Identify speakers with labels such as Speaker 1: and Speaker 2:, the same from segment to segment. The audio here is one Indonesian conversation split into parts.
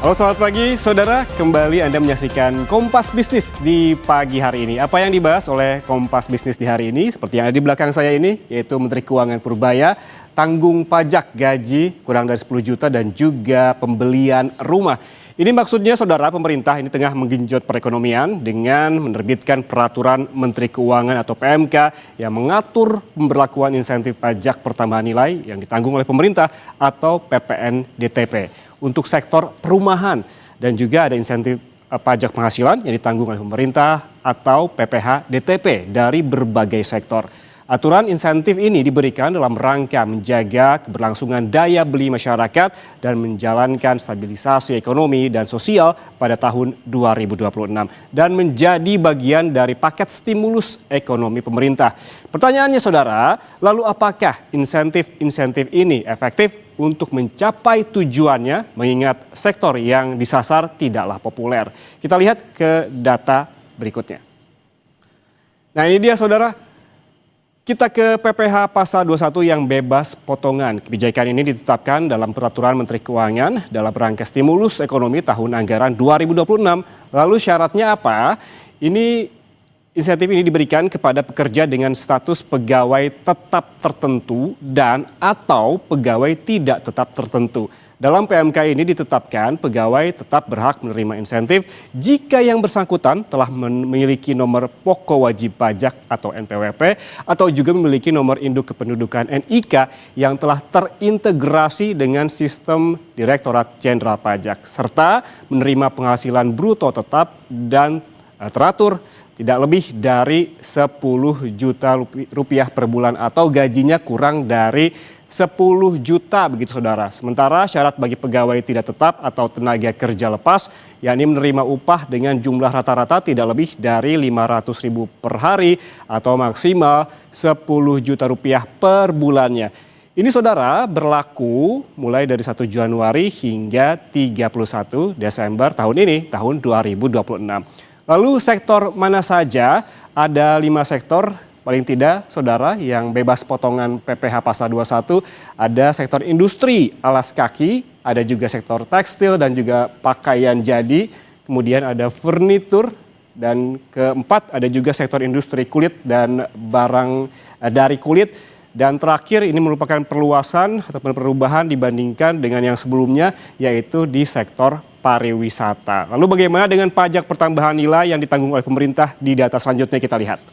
Speaker 1: Halo selamat pagi saudara, kembali Anda menyaksikan Kompas Bisnis di pagi hari ini. Apa yang dibahas oleh Kompas Bisnis di hari ini seperti yang ada di belakang saya ini, yaitu Menteri Keuangan Purbaya, tanggung pajak gaji kurang dari 10 juta dan juga pembelian rumah. Ini maksudnya saudara, pemerintah ini tengah menggenjot perekonomian dengan menerbitkan peraturan Menteri Keuangan atau PMK yang mengatur pemberlakuan insentif pajak pertambahan nilai yang ditanggung oleh pemerintah atau PPN DTP. Untuk sektor perumahan dan juga ada insentif pajak penghasilan yang ditanggung oleh pemerintah atau PPH DTP dari berbagai sektor. Aturan insentif ini diberikan dalam rangka menjaga keberlangsungan daya beli masyarakat dan menjalankan stabilisasi ekonomi dan sosial pada tahun 2026 dan menjadi bagian dari paket stimulus ekonomi pemerintah. Pertanyaannya saudara, lalu apakah insentif ini efektif untuk mencapai tujuannya mengingat sektor yang disasar tidaklah populer? Kita lihat ke data berikutnya. Nah ini dia saudara. Kita ke PPH Pasal 21 yang bebas potongan. Kebijakan ini ditetapkan dalam Peraturan Menteri Keuangan dalam rangka stimulus ekonomi tahun anggaran 2026. Lalu syaratnya apa? Insentif ini diberikan kepada pekerja dengan status pegawai tetap tertentu dan atau pegawai tidak tetap tertentu. Dalam PMK ini ditetapkan pegawai tetap berhak menerima insentif jika yang bersangkutan telah memiliki nomor pokok wajib pajak atau NPWP atau juga memiliki nomor induk kependudukan NIK yang telah terintegrasi dengan sistem Direktorat Jenderal Pajak serta menerima penghasilan bruto tetap dan teratur tidak lebih dari 10 juta rupiah per bulan atau gajinya kurang dari 10 juta begitu saudara. Sementara syarat bagi pegawai tidak tetap atau tenaga kerja lepas yakni menerima upah dengan jumlah rata-rata tidak lebih dari 500.000 per hari atau maksimal 10 juta rupiah per bulannya. Ini saudara berlaku mulai dari 1 Januari hingga 31 Desember tahun ini, tahun 2026. Lalu sektor mana saja? Ada 5 sektor paling tidak saudara yang bebas potongan PPH Pasal 21. Ada sektor industri alas kaki, ada juga sektor tekstil dan juga pakaian jadi. Kemudian ada furnitur dan keempat ada juga sektor industri kulit dan barang dari kulit. Dan terakhir ini merupakan perluasan ataupun perubahan dibandingkan dengan yang sebelumnya yaitu di sektor pariwisata. Lalu bagaimana dengan pajak pertambahan nilai yang ditanggung oleh pemerintah di data selanjutnya kita lihat.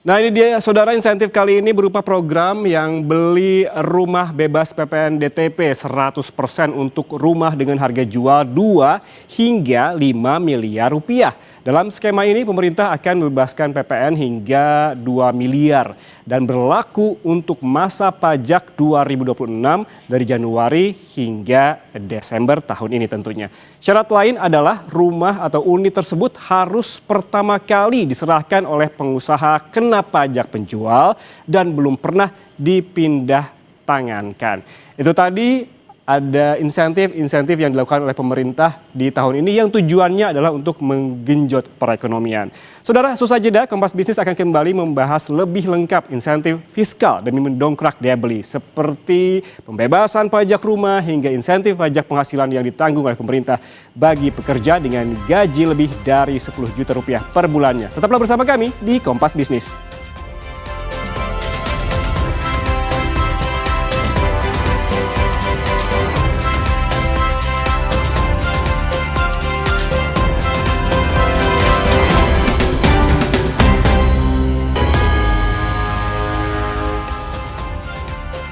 Speaker 1: Nah ini dia saudara, insentif kali ini berupa program yang beli rumah bebas PPN DTP 100% untuk rumah dengan harga jual 2 hingga 5 miliar rupiah. Dalam skema ini pemerintah akan membebaskan PPN hingga 2 miliar dan berlaku untuk masa pajak 2026 dari Januari hingga Desember tahun ini tentunya. Syarat lain adalah rumah atau unit tersebut harus pertama kali diserahkan oleh pengusaha kena pajak penjual dan belum pernah dipindah tangankan. Itu tadi ada insentif yang dilakukan oleh pemerintah di tahun ini yang tujuannya adalah untuk menggenjot perekonomian. Saudara, susah jeda, Kompas Bisnis akan kembali membahas lebih lengkap insentif fiskal demi mendongkrak daya beli seperti pembebasan pajak rumah hingga insentif pajak penghasilan yang ditanggung oleh pemerintah bagi pekerja dengan gaji lebih dari 10 juta rupiah per bulannya. Tetaplah bersama kami di Kompas Bisnis.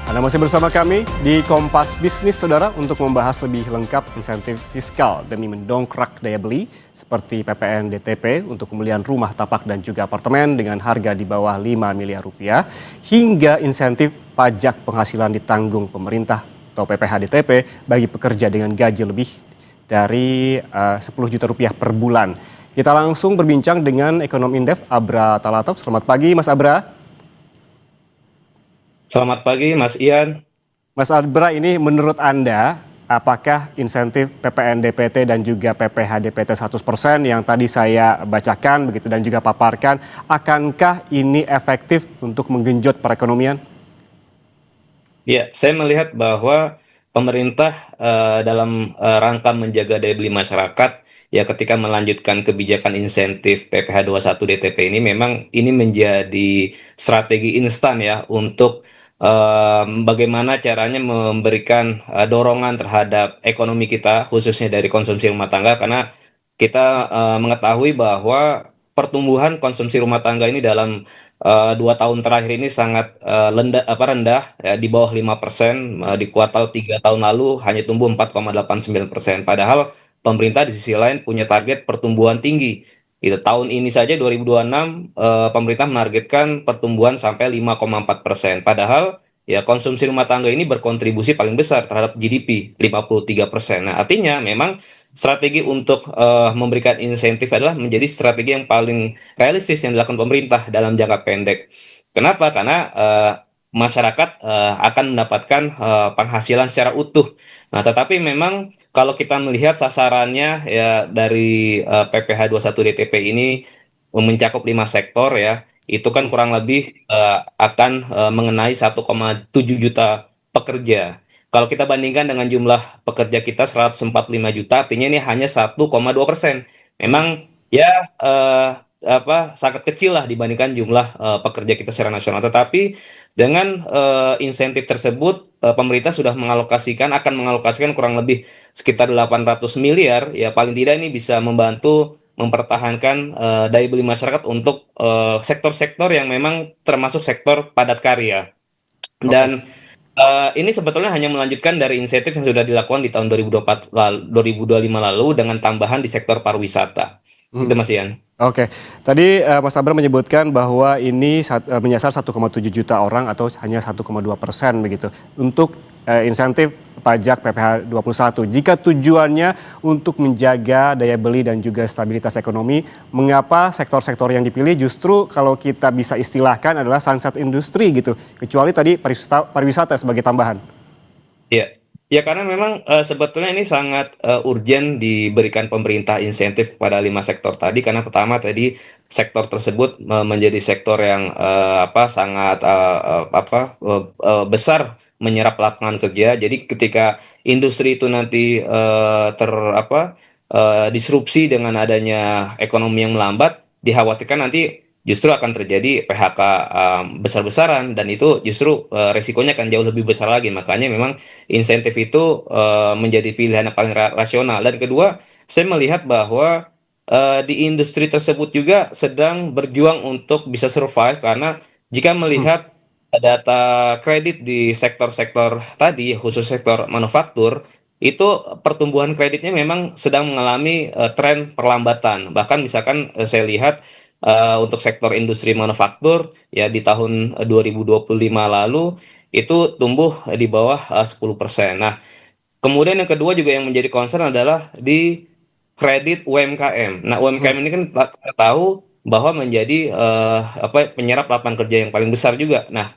Speaker 1: Anda masih bersama kami di Kompas Bisnis saudara untuk membahas lebih lengkap insentif fiskal demi mendongkrak daya beli seperti PPN DTP untuk pembelian rumah tapak dan juga apartemen dengan harga di bawah 5 miliar rupiah hingga insentif pajak penghasilan ditanggung pemerintah atau PPH DTP bagi pekerja dengan gaji lebih dari 10 juta rupiah per bulan. Kita langsung berbincang dengan ekonom Indef Abra Talatov. Selamat pagi Mas Abra.
Speaker 2: Selamat pagi Mas Ian.
Speaker 1: Mas Abra, ini menurut Anda apakah insentif PPN DPT dan juga PPH DPT 100% yang tadi saya bacakan begitu dan juga paparkan, akankah ini efektif untuk menggenjot perekonomian?
Speaker 2: Ya, saya melihat bahwa pemerintah dalam rangka menjaga daya beli masyarakat, ya ketika melanjutkan kebijakan insentif PPh 21 DTP ini memang ini menjadi strategi instan ya untuk bagaimana caranya memberikan dorongan terhadap ekonomi kita khususnya dari konsumsi rumah tangga, karena kita mengetahui bahwa pertumbuhan konsumsi rumah tangga ini dalam 2 tahun terakhir ini sangat rendah ya, di bawah 5%. Di kuartal 3 tahun lalu hanya tumbuh 4,89%. Padahal pemerintah di sisi lain punya target pertumbuhan tinggi. Itu tahun ini saja 2026 pemerintah menargetkan pertumbuhan sampai 5,4%. Padahal ya konsumsi rumah tangga ini berkontribusi paling besar terhadap GDP 53%. Nah, artinya memang strategi untuk memberikan insentif adalah menjadi strategi yang paling realistis yang dilakukan pemerintah dalam jangka pendek. Kenapa? Karena masyarakat akan mendapatkan penghasilan secara utuh. Nah, tetapi memang kalau kita melihat sasarannya ya dari PPh 21 DTP ini mencakup 5 sektor ya, itu kan
Speaker 1: Hmm.
Speaker 2: kurang lebih akan mengenai 1,7 juta pekerja. Kalau kita bandingkan dengan jumlah pekerja kita 145 juta, artinya ini hanya 1,2%.
Speaker 1: Hmm.
Speaker 2: Memang ya sangat kecil lah dibandingkan jumlah pekerja kita secara nasional. Tetapi dengan insentif tersebut, pemerintah sudah akan mengalokasikan kurang lebih sekitar 800 miliar. Ya paling tidak ini bisa membantu mempertahankan daya beli masyarakat untuk sektor-sektor yang memang termasuk sektor padat karya.
Speaker 1: Oke.
Speaker 2: Dan ini sebetulnya hanya melanjutkan dari insentif yang sudah dilakukan di tahun 2024 lalu, 2025 lalu dengan tambahan di sektor pariwisata. Itu
Speaker 1: Hmm.
Speaker 2: Mas Ian.
Speaker 1: Oke, tadi Mas Abrar menyebutkan bahwa ini menyasar 1,7 juta orang atau hanya 1,2% begitu untuk insentif pajak PPh 21. Jika tujuannya untuk menjaga daya beli dan juga stabilitas ekonomi, mengapa sektor-sektor yang dipilih justru kalau kita bisa istilahkan adalah sunset industri gitu, kecuali tadi pariwisata sebagai tambahan.
Speaker 2: Ya, ya karena memang sebetulnya ini sangat urgent diberikan pemerintah insentif pada 5 sektor tadi, karena pertama tadi sektor tersebut menjadi sektor yang sangat besar menyerap lapangan kerja. Jadi ketika industri itu nanti disrupsi dengan adanya ekonomi yang melambat, dikhawatirkan nanti justru akan terjadi PHK besar-besaran, dan itu justru resikonya akan jauh lebih besar lagi. Makanya memang insentif itu menjadi pilihan yang paling rasional. Dan kedua, saya melihat bahwa di industri tersebut juga sedang berjuang untuk bisa survive, karena jika
Speaker 1: Hmm.
Speaker 2: melihat data kredit di sektor-sektor tadi, khusus sektor manufaktur, itu pertumbuhan kreditnya memang sedang mengalami tren perlambatan. Bahkan misalkan saya lihat untuk sektor industri manufaktur ya di tahun 2025 lalu itu tumbuh di bawah 10%. Nah, kemudian yang kedua juga yang menjadi concern adalah di kredit UMKM. Nah,
Speaker 1: Hmm.
Speaker 2: UMKM ini kan kita tahu bahwa menjadi penyerap lapangan kerja yang paling besar juga. Nah,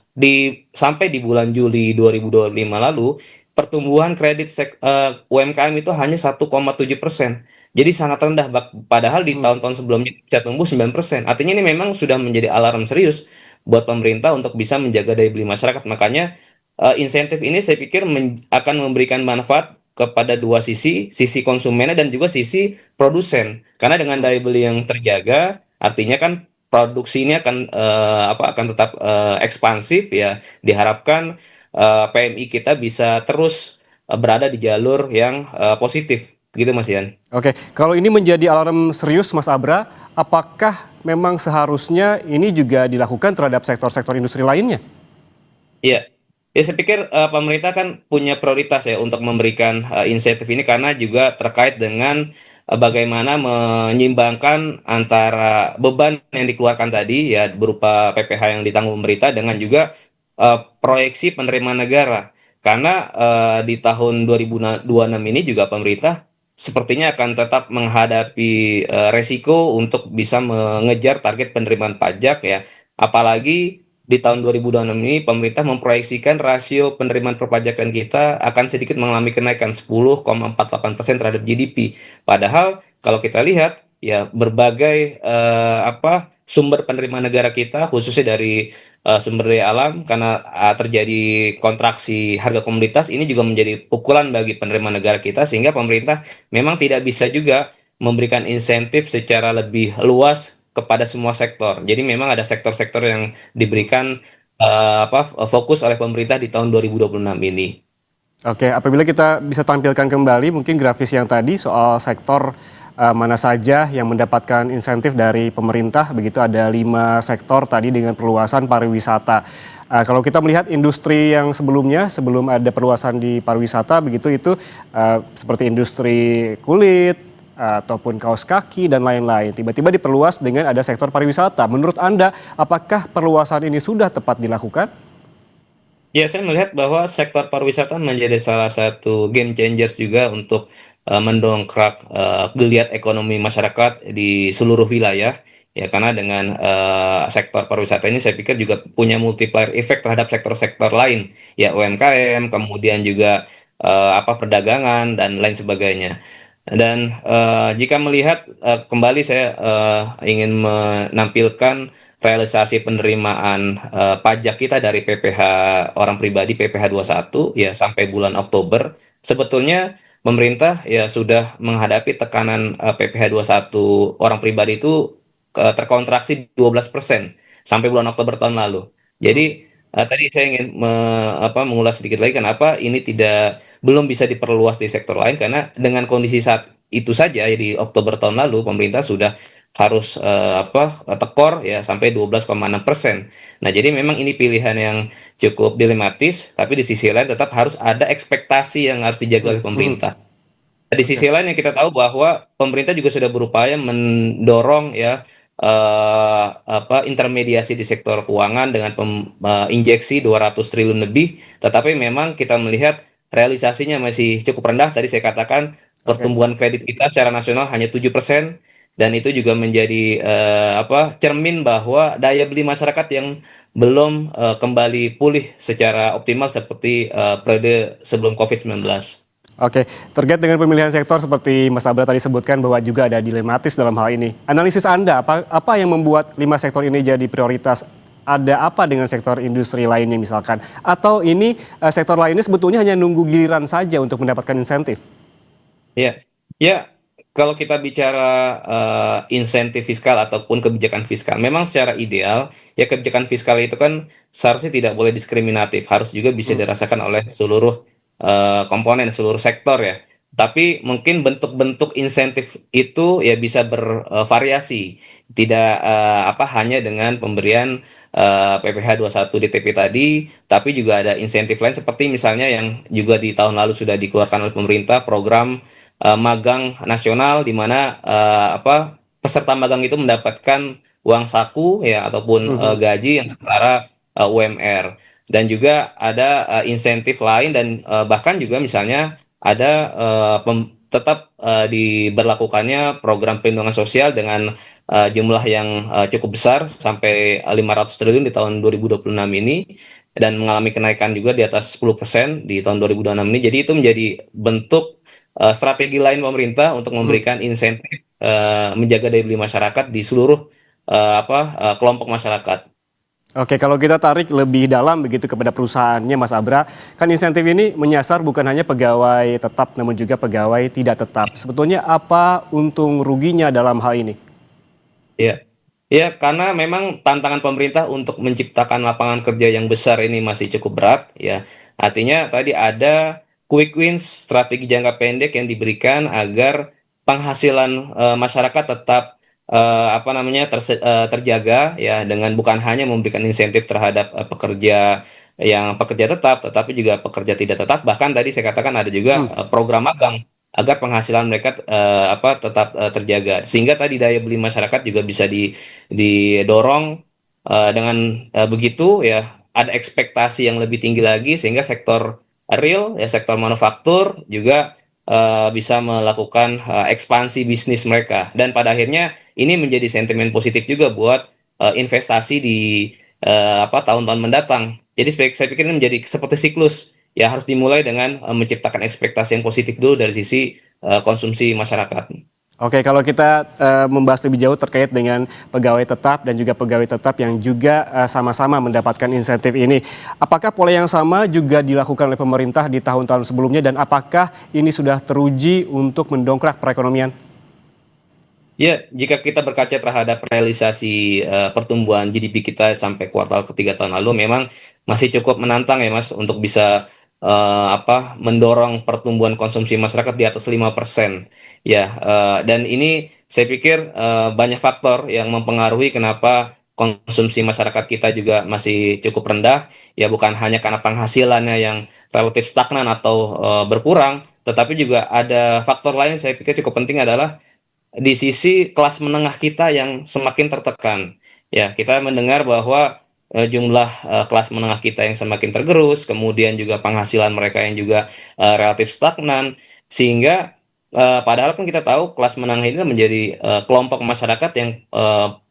Speaker 2: sampai di bulan Juli 2025 lalu pertumbuhan kredit UMKM itu hanya 1,7%. Jadi sangat rendah, padahal di
Speaker 1: Hmm.
Speaker 2: tahun-tahun sebelumnya bisa tumbuh 9%. Artinya ini memang sudah menjadi alarm serius buat pemerintah untuk bisa menjaga daya beli masyarakat. Makanya insentif ini saya pikir akan memberikan manfaat kepada dua sisi, sisi konsumennya dan juga sisi produsen. Karena dengan
Speaker 1: Hmm.
Speaker 2: daya beli yang terjaga, artinya kan produksi ini akan tetap ekspansif ya. Diharapkan PMI kita bisa terus berada di jalur yang positif, gitu Mas Ian.
Speaker 1: Oke, kalau ini menjadi alarm serius Mas Abra, apakah memang seharusnya ini juga dilakukan terhadap sektor-sektor industri lainnya?
Speaker 2: Iya, ya saya pikir pemerintah kan punya prioritas ya untuk memberikan insentif ini, karena juga terkait dengan bagaimana menyimbangkan antara beban yang dikeluarkan tadi ya berupa PPh yang ditanggung pemerintah dengan juga proyeksi penerimaan negara. Karena di tahun 2026 ini juga pemerintah sepertinya akan tetap menghadapi resiko untuk bisa mengejar target penerimaan pajak ya. Apalagi di tahun 2026 ini pemerintah memproyeksikan rasio penerimaan perpajakan kita akan sedikit mengalami kenaikan 10,48% terhadap GDP. Padahal kalau kita lihat ya berbagai sumber penerimaan negara kita khususnya dari sumber daya alam karena terjadi kontraksi harga komoditas ini juga menjadi pukulan bagi penerimaan negara kita sehingga pemerintah memang tidak bisa juga memberikan insentif secara lebih luas kepada semua sektor. Jadi memang ada sektor-sektor yang diberikan fokus oleh pemerintah di tahun 2026 ini.
Speaker 1: Oke, apabila kita bisa tampilkan kembali mungkin grafis yang tadi soal sektor mana saja yang mendapatkan insentif dari pemerintah, begitu ada 5 sektor tadi dengan perluasan pariwisata. Kalau kita melihat industri yang sebelumnya, sebelum ada perluasan di pariwisata, begitu itu seperti industri kulit, ataupun kaos kaki dan lain-lain. Tiba-tiba diperluas dengan ada sektor pariwisata. Menurut Anda, apakah perluasan ini sudah tepat dilakukan?
Speaker 2: Ya, saya melihat bahwa sektor pariwisata menjadi salah satu game changers juga untuk mendongkrak geliat ekonomi masyarakat di seluruh wilayah. Ya, karena dengan sektor pariwisata ini saya pikir juga punya multiplier effect terhadap sektor-sektor lain, ya UMKM, kemudian juga perdagangan dan lain sebagainya. Dan jika melihat kembali saya ingin menampilkan realisasi penerimaan pajak kita dari PPh orang pribadi PPh 21 ya sampai bulan Oktober sebetulnya pemerintah ya sudah menghadapi tekanan PPh 21 orang pribadi itu terkontraksi 12% sampai bulan Oktober tahun lalu.
Speaker 1: Hmm,
Speaker 2: Jadi tadi saya ingin mengulas sedikit lagi kenapa ini belum bisa diperluas di sektor lain karena dengan kondisi saat itu saja ya, di Oktober tahun lalu pemerintah sudah harus tekor ya sampai 12,6%. Nah, jadi memang ini pilihan yang cukup dilematis, tapi di sisi lain tetap harus ada ekspektasi yang harus dijaga oleh
Speaker 1: hmm,
Speaker 2: pemerintah. Di
Speaker 1: oke,
Speaker 2: sisi lain yang kita tahu bahwa pemerintah juga sudah berupaya mendorong ya intermediasi di sektor keuangan dengan injeksi 200 triliun lebih, tetapi memang kita melihat realisasinya masih cukup rendah. Tadi saya katakan
Speaker 1: oke.
Speaker 2: pertumbuhan kredit kita secara nasional hanya 7% dan itu juga menjadi cermin bahwa daya beli masyarakat yang belum kembali pulih secara optimal seperti periode sebelum COVID-19.
Speaker 1: Oke, terkait dengan pemilihan sektor seperti Mas Abra tadi sebutkan bahwa juga ada dilematis dalam hal ini. Analisis Anda, apa yang membuat 5 sektor ini jadi prioritas? Ada apa dengan sektor industri lainnya misalkan? Atau ini sektor lainnya sebetulnya hanya nunggu giliran saja untuk mendapatkan insentif?
Speaker 2: Ya, ya, kalau kita bicara insentif fiskal ataupun kebijakan fiskal, memang secara ideal ya kebijakan fiskal itu kan seharusnya tidak boleh diskriminatif, harus juga bisa
Speaker 1: Hmm,
Speaker 2: dirasakan oleh seluruh komponen, seluruh sektor ya. Tapi mungkin bentuk-bentuk insentif itu ya bisa bervariasi, tidak hanya dengan pemberian PPh 21 DTP tadi, tapi juga ada insentif lain seperti misalnya yang juga di tahun lalu sudah dikeluarkan oleh pemerintah program magang nasional di mana peserta magang itu mendapatkan uang saku ya ataupun
Speaker 1: mhm.
Speaker 2: gaji yang setara UMR dan juga ada insentif lain dan bahkan juga misalnya ada tetap diberlakukannya program perlindungan sosial dengan jumlah yang cukup besar sampai 500 triliun di tahun 2026 ini dan mengalami kenaikan juga di atas 10% di tahun 2026 ini. Jadi itu menjadi bentuk strategi lain pemerintah untuk
Speaker 1: Hmm.
Speaker 2: memberikan insentif menjaga daya beli masyarakat di seluruh kelompok masyarakat.
Speaker 1: Oke, kalau kita tarik lebih dalam begitu kepada perusahaannya Mas Abra, kan insentif ini menyasar bukan hanya pegawai tetap namun juga pegawai tidak tetap. Sebetulnya apa untung ruginya dalam hal ini?
Speaker 2: Ya, ya karena memang tantangan pemerintah untuk menciptakan lapangan kerja yang besar ini masih cukup berat ya. Artinya tadi ada quick wins, strategi jangka pendek yang diberikan agar penghasilan masyarakat tetap terjaga ya dengan bukan hanya memberikan insentif terhadap pekerja yang pekerja tetap tetapi juga pekerja tidak tetap bahkan tadi saya katakan ada juga
Speaker 1: Hmm,
Speaker 2: program magang agar penghasilan mereka tetap terjaga sehingga tadi daya beli masyarakat juga bisa didorong dengan begitu ya ada ekspektasi yang lebih tinggi lagi sehingga sektor real ya sektor manufaktur juga bisa melakukan ekspansi bisnis mereka dan pada akhirnya ini menjadi sentimen positif juga buat investasi di tahun-tahun mendatang. Jadi saya pikir ini menjadi seperti siklus ya harus dimulai dengan menciptakan ekspektasi yang positif dulu dari sisi konsumsi masyarakat.
Speaker 1: Oke, kalau kita membahas lebih jauh terkait dengan pegawai tetap dan juga pegawai tetap yang juga sama-sama mendapatkan insentif ini. Apakah pola yang sama juga dilakukan oleh pemerintah di tahun-tahun sebelumnya dan apakah ini sudah teruji untuk mendongkrak perekonomian?
Speaker 2: Ya, jika kita berkaca terhadap realisasi pertumbuhan GDP kita sampai kuartal ketiga tahun lalu, memang masih cukup menantang ya Mas untuk bisa mendorong pertumbuhan konsumsi masyarakat di atas 5%. Ya, dan ini saya pikir banyak faktor yang mempengaruhi kenapa konsumsi masyarakat kita juga masih cukup rendah. Ya, bukan hanya karena penghasilannya yang relatif stagnan atau berkurang, tetapi juga ada faktor lain yang saya pikir cukup penting adalah di sisi kelas menengah kita yang semakin tertekan. Ya, kita mendengar bahwa jumlah kelas menengah kita yang semakin tergerus, kemudian juga penghasilan mereka yang juga relatif stagnan, sehingga padahal kan kita tahu kelas menengah ini menjadi kelompok masyarakat yang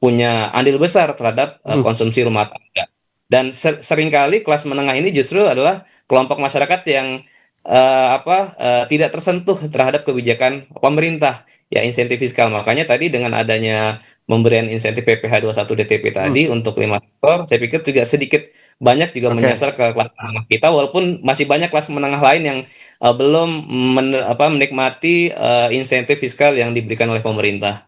Speaker 2: punya andil besar terhadap
Speaker 1: Mhm.
Speaker 2: konsumsi rumah tangga. Dan seringkali kelas menengah ini justru adalah kelompok masyarakat yang tidak tersentuh terhadap kebijakan pemerintah. Ya, insentif fiskal. Makanya tadi dengan adanya pemberian insentif PPh 21 DTP
Speaker 1: Mhm.
Speaker 2: tadi untuk 5 sektor, saya pikir juga sedikit banyak juga
Speaker 1: Oke.
Speaker 2: menyasar ke kelas menengah kita, walaupun masih banyak kelas menengah lain yang belum menikmati insentif fiskal yang diberikan oleh pemerintah.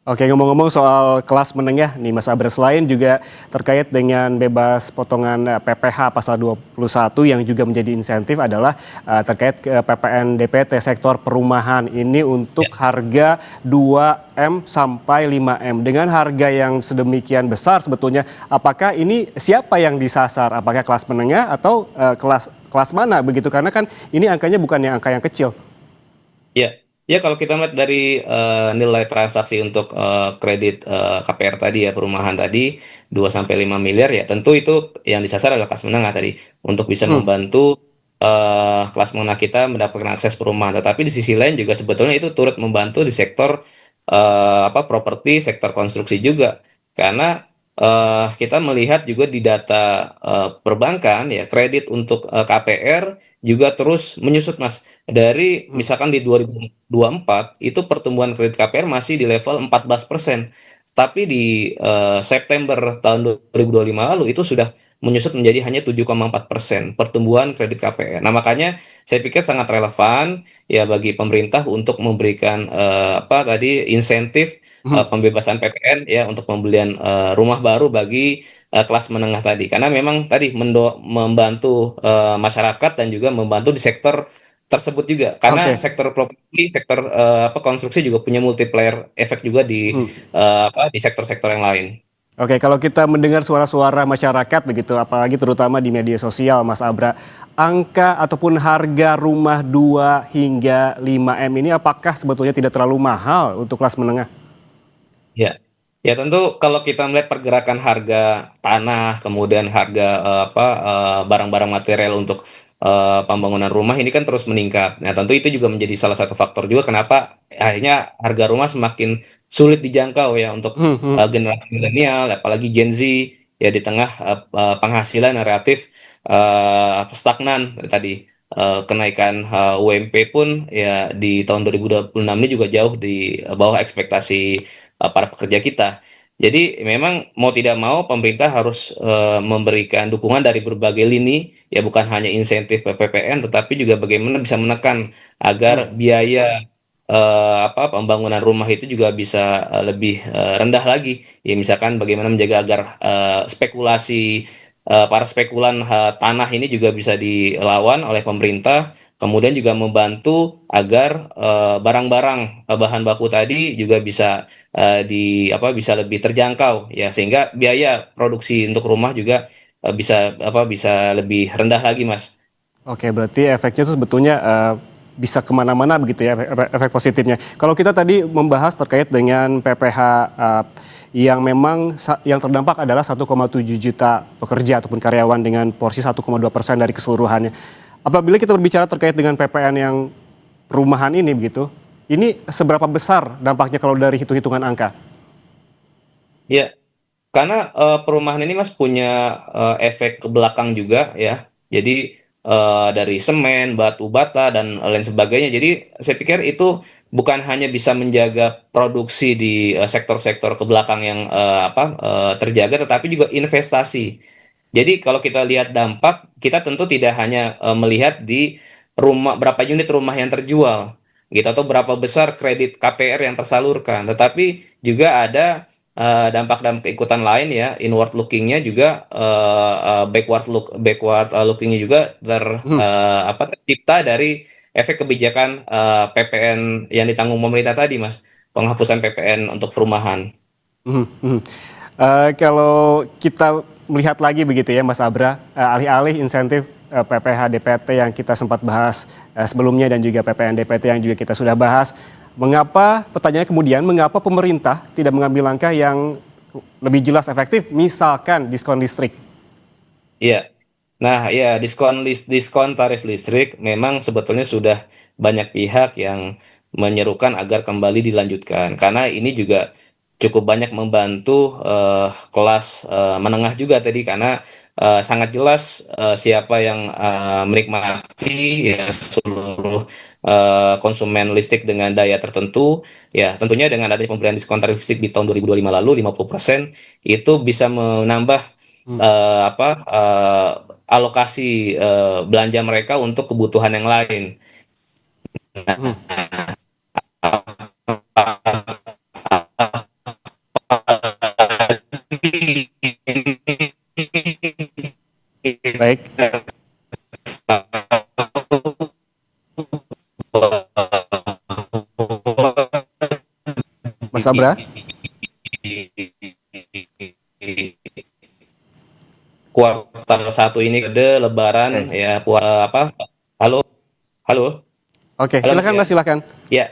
Speaker 1: Oke, ngomong-ngomong soal kelas menengah nih Mas Abra, selain juga terkait dengan bebas potongan PPh pasal 21 yang juga menjadi insentif adalah terkait ke PPN DPT sektor perumahan ini
Speaker 2: Ya.
Speaker 1: untuk harga 2M sampai 5M. Dengan harga yang sedemikian besar sebetulnya, apakah ini siapa yang disasar? Apakah kelas menengah atau kelas kelas mana begitu? Karena kan ini angkanya bukan yang angka yang kecil.
Speaker 2: Ya, ya kalau kita melihat dari nilai transaksi untuk kredit KPR tadi ya, perumahan tadi 2 sampai 5 miliar ya, tentu itu yang disasar adalah kelas menengah tadi untuk bisa
Speaker 1: Hmm,
Speaker 2: membantu kelas menengah kita mendapatkan akses perumahan. Tetapi di sisi lain juga sebetulnya itu turut membantu di sektor properti, sektor konstruksi juga. Karena kita melihat juga di data perbankan ya, kredit untuk KPR juga terus menyusut Mas. Dari
Speaker 1: hmm.
Speaker 2: misalkan di 2024 itu pertumbuhan kredit KPR masih di level 14%. Tapi di September tahun 2025 lalu itu sudah menyusut menjadi hanya 7,4% pertumbuhan kredit KPR. Nah, makanya saya pikir sangat relevan ya bagi pemerintah untuk memberikan insentif
Speaker 1: Hmm.
Speaker 2: pembebasan PPN ya untuk pembelian rumah baru bagi kelas menengah tadi. Karena memang tadi membantu masyarakat dan juga membantu di sektor tersebut juga. Karena
Speaker 1: Oke.
Speaker 2: sektor properti, sektor konstruksi juga punya multiplier efek juga
Speaker 1: Hmm.
Speaker 2: di sektor-sektor yang lain.
Speaker 1: Oke, kalau kita mendengar suara-suara masyarakat begitu, apalagi terutama di media sosial, Mas Abra, angka ataupun harga rumah 2 hingga 5M ini apakah sebetulnya tidak terlalu mahal untuk kelas menengah?
Speaker 2: Ya, ya tentu kalau kita melihat pergerakan harga tanah, kemudian harga barang-barang material untuk pembangunan rumah ini kan terus meningkat. Nah, tentu itu juga menjadi salah satu faktor juga kenapa akhirnya harga rumah semakin sulit dijangkau ya untuk
Speaker 1: Hmm, hmm.
Speaker 2: generasi milenial, apalagi Gen Z ya di tengah penghasilan yang relatif stagnan tadi. Kenaikan UMP pun ya di tahun 2026 ini juga jauh di bawah ekspektasi para pekerja kita. Jadi memang mau tidak mau pemerintah harus memberikan dukungan dari berbagai lini, ya bukan hanya insentif PPN, tetapi juga bagaimana bisa menekan
Speaker 1: Hmm.
Speaker 2: agar biaya pembangunan rumah itu juga bisa lebih rendah lagi. Ya misalkan bagaimana menjaga agar spekulasi para spekulan tanah ini juga bisa dilawan oleh pemerintah. Kemudian juga membantu agar barang-barang bahan baku tadi juga bisa bisa lebih terjangkau ya sehingga biaya produksi untuk rumah juga bisa lebih rendah lagi Mas.
Speaker 1: Oke, berarti efeknya itu sebetulnya bisa kemana-mana begitu ya, efek positifnya. Kalau kita tadi membahas terkait dengan PPh yang memang yang terdampak adalah 1,7 juta pekerja ataupun karyawan dengan porsi 1,2% dari keseluruhannya. Apabila kita berbicara terkait dengan PPN yang perumahan ini begitu, ini seberapa besar dampaknya kalau dari hitung-hitungan angka?
Speaker 2: Ya, karena perumahan ini Mas punya efek ke belakang juga ya. Jadi dari semen, batu bata dan lain sebagainya. Jadi saya pikir itu bukan hanya bisa menjaga produksi di sektor-sektor ke belakang yang terjaga, tetapi juga investasi. Jadi kalau kita lihat dampak, kita tentu tidak hanya melihat di rumah berapa unit rumah yang terjual, gitu, atau berapa besar kredit KPR yang tersalurkan, tetapi juga ada dampak-dampak ikutan lain ya, inward lookingnya juga, backward lookingnya juga
Speaker 1: Mhm,
Speaker 2: tercipta dari efek kebijakan PPN yang ditanggung pemerintah tadi, Mas, penghapusan PPN untuk perumahan.
Speaker 1: mhm, mhm. Kalau kita melihat lagi begitu ya Mas Abra, alih-alih insentif PPh DPT yang kita sempat bahas sebelumnya dan juga PPN DPT yang juga kita sudah bahas, mengapa pertanyaannya kemudian mengapa pemerintah tidak mengambil langkah yang lebih jelas efektif, misalkan diskon listrik?
Speaker 2: Iya. Nah, ya diskon tarif listrik memang sebetulnya sudah banyak pihak yang menyerukan agar kembali dilanjutkan, karena ini juga cukup banyak membantu kelas menengah juga tadi, karena sangat jelas siapa yang menikmati ya seluruh konsumen listrik dengan daya tertentu, ya tentunya dengan adanya pemberian diskon tarif listrik di tahun 2025 lalu 50% itu bisa menambah
Speaker 1: Hmm,
Speaker 2: alokasi belanja mereka untuk kebutuhan yang lain.
Speaker 1: mhm. Baik, Mas Abra.
Speaker 2: Kuartal satu ini periode Lebaran
Speaker 1: Oke,
Speaker 2: ya, halo, halo,
Speaker 1: oke,
Speaker 2: halo Mas
Speaker 1: silakan
Speaker 2: ya,
Speaker 1: Mas, silakan.
Speaker 2: ya,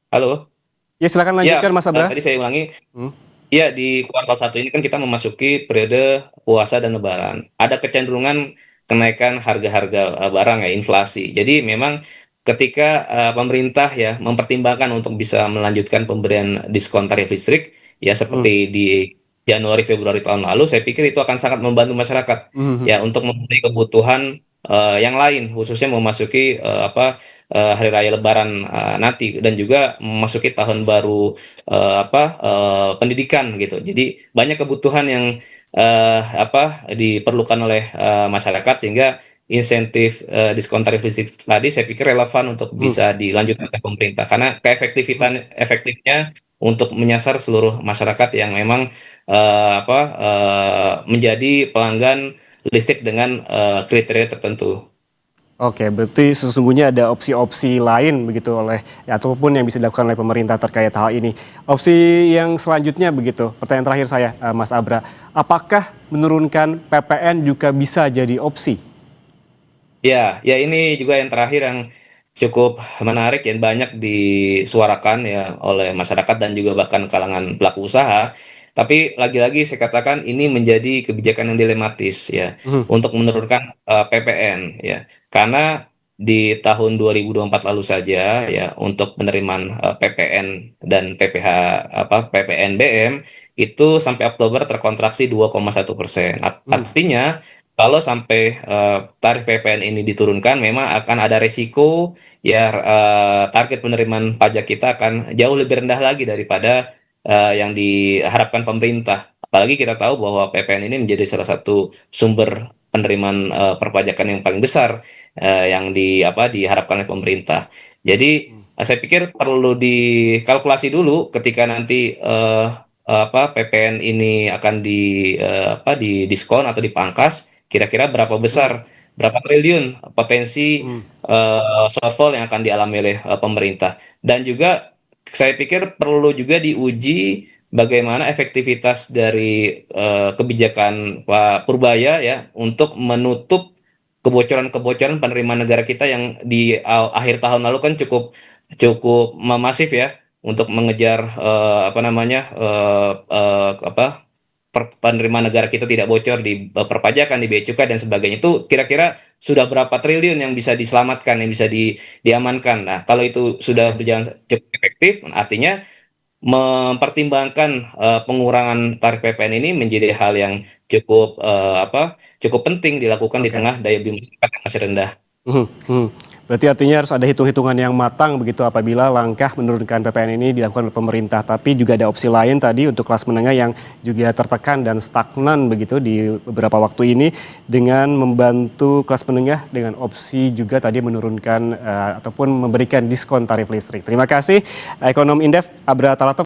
Speaker 2: halo,
Speaker 1: Ya silakan lanjutkan
Speaker 2: ya,
Speaker 1: Mas Abra.
Speaker 2: tadi saya ulangi.
Speaker 1: Hmm,
Speaker 2: Iya, di kuartal satu ini kan kita memasuki periode puasa dan lebaran. Ada kecenderungan kenaikan harga-harga barang ya, inflasi. Jadi memang ketika pemerintah ya mempertimbangkan untuk bisa melanjutkan pemberian diskon tarif listrik ya
Speaker 1: hmm,
Speaker 2: seperti di Januari Februari tahun lalu, saya pikir itu akan sangat membantu masyarakat
Speaker 1: mhm, mhm.
Speaker 2: ya untuk memenuhi kebutuhan yang lain, khususnya memasuki hari raya Lebaran nanti, dan juga memasuki tahun baru pendidikan gitu. Jadi banyak kebutuhan yang diperlukan oleh masyarakat, sehingga insentif diskon tarif listrik tadi saya pikir relevan untuk
Speaker 1: Mhm.
Speaker 2: bisa dilanjutkan oleh pemerintah, karena efektifnya untuk menyasar seluruh masyarakat yang memang menjadi pelanggan listrik dengan kriteria tertentu.
Speaker 1: Oke, berarti sesungguhnya ada opsi-opsi lain begitu oleh ya, ataupun yang bisa dilakukan oleh pemerintah terkait hal ini. Opsi yang selanjutnya begitu, pertanyaan terakhir saya, Mas Abra, apakah menurunkan PPN juga bisa jadi opsi?
Speaker 2: Ya, ya ini juga yang terakhir yang cukup menarik yang banyak disuarakan ya oleh masyarakat dan juga bahkan kalangan pelaku usaha. Tapi lagi-lagi saya katakan ini menjadi kebijakan yang dilematis ya
Speaker 1: Mhm,
Speaker 2: untuk menurunkan PPN ya. Karena di tahun 2024 lalu saja ya untuk penerimaan PPN dan PPNBM itu sampai Oktober terkontraksi 2,1%.
Speaker 1: mhm,
Speaker 2: Artinya kalau sampai tarif PPN ini diturunkan, memang akan ada resiko ya target penerimaan pajak kita akan jauh lebih rendah lagi daripada yang diharapkan pemerintah. Apalagi kita tahu bahwa PPN ini menjadi salah satu sumber penerimaan perpajakan yang paling besar yang diharapkan oleh pemerintah. Jadi
Speaker 1: mhm,
Speaker 2: saya pikir perlu dikalkulasi dulu ketika nanti PPN ini akan didiskon atau dipangkas. Kira-kira berapa
Speaker 1: mhm,
Speaker 2: besar, berapa triliun potensi
Speaker 1: mhm.
Speaker 2: shortfall yang akan dialami oleh pemerintah. Dan juga saya pikir perlu juga diuji bagaimana efektivitas dari kebijakan Pak Purbaya ya untuk menutup kebocoran-kebocoran penerimaan negara kita yang di akhir tahun lalu kan cukup cukup masif ya untuk mengejar penerimaan negara kita tidak bocor di perpajakan, di bea cukai dan sebagainya. Itu kira-kira sudah berapa triliun yang bisa diselamatkan, yang bisa diamankan. Nah, kalau itu sudah
Speaker 1: Oke,
Speaker 2: berjalan cukup efektif, artinya mempertimbangkan pengurangan tarif PPN ini menjadi hal yang cukup cukup penting dilakukan di
Speaker 1: oke.
Speaker 2: tengah daya beli masyarakat yang masih rendah.
Speaker 1: Mhm, mhm. Berarti artinya harus ada hitung-hitungan yang matang begitu apabila langkah menurunkan PPN ini dilakukan oleh pemerintah. Tapi juga ada opsi lain tadi untuk kelas menengah yang juga tertekan dan stagnan begitu di beberapa waktu ini dengan membantu kelas menengah dengan opsi juga tadi menurunkan ataupun memberikan diskon tarif listrik. Terima kasih ekonom Indef Abra Talatov.